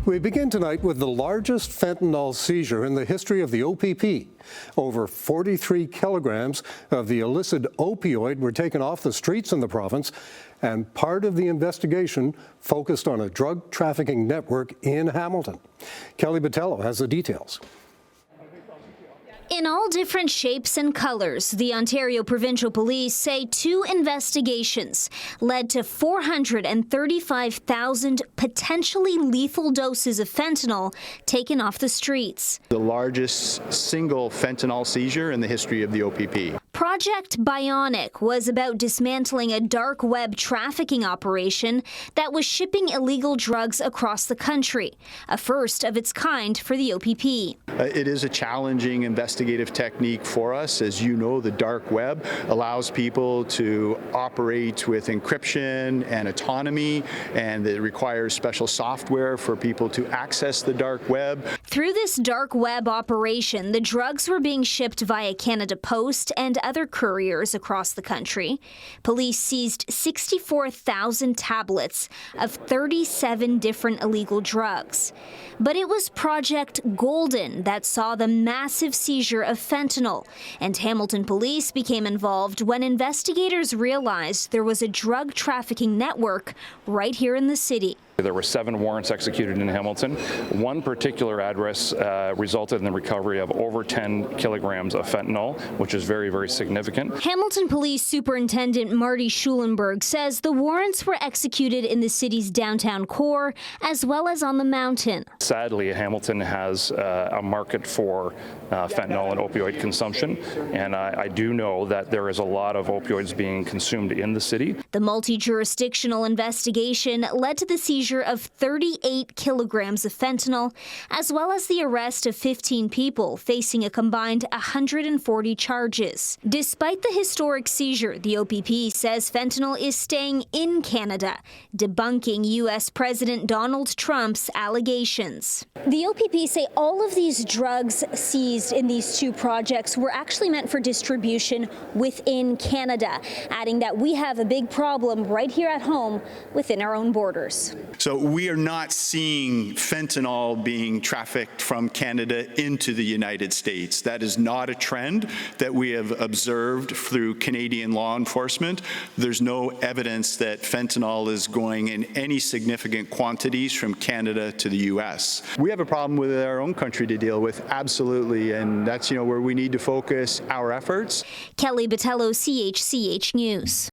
We begin tonight with the largest fentanyl seizure in the history of the OPP. Over 43 kilograms of the illicit opioid were taken off the streets in the province, and part of the investigation focused on a drug trafficking network in Hamilton. Kelly Botello has the details. In all different shapes and colors, the Ontario Provincial Police say 2 investigations led to 435,000 potentially lethal doses of fentanyl taken off the streets. The largest single fentanyl seizure in the history of the OPP. Project Bionic was about dismantling a dark web trafficking operation that was shipping illegal drugs across the country, a first of its kind for the OPP. It is a challenging investigative technique for us. As you know, the dark web allows people to operate with encryption and autonomy, and it requires special software for people to access the dark web. Through this dark web operation, the drugs were being shipped via Canada Post and other couriers across the country. Police seized 64,000 tablets of 37 different illegal drugs. But it was Project Golden that saw the massive seizure of fentanyl, and Hamilton police became involved when investigators realized there was a drug trafficking network right here in the city. There were 7 warrants executed in Hamilton. One particular address resulted in the recovery of over 10 kilograms of fentanyl, which is very, very significant. Hamilton Police Superintendent Marty Schulenberg says the warrants were executed in the city's downtown core as well as on the mountain. Sadly, Hamilton has a market for fentanyl and opioid consumption, and I do know that there is a lot of opioids being consumed in the city. The multi-jurisdictional investigation led to the seizure of 38 kilograms of fentanyl, as well as the arrest of 15 people facing a combined 140 charges. Despite the historic seizure, the OPP says fentanyl is staying in Canada, debunking U.S. President Donald Trump's allegations. The OPP say all of these drugs seized in these 2 projects were actually meant for distribution within Canada, adding that we have a big problem right here at home within our own borders. So we are not seeing fentanyl being trafficked from Canada into the United States. That is not a trend that we have observed through Canadian law enforcement. There's no evidence that fentanyl is going in any significant quantities from Canada to the U.S. We have a problem with our own country to deal with, absolutely, and that's where we need to focus our efforts. Kelly Botello, CHCH News.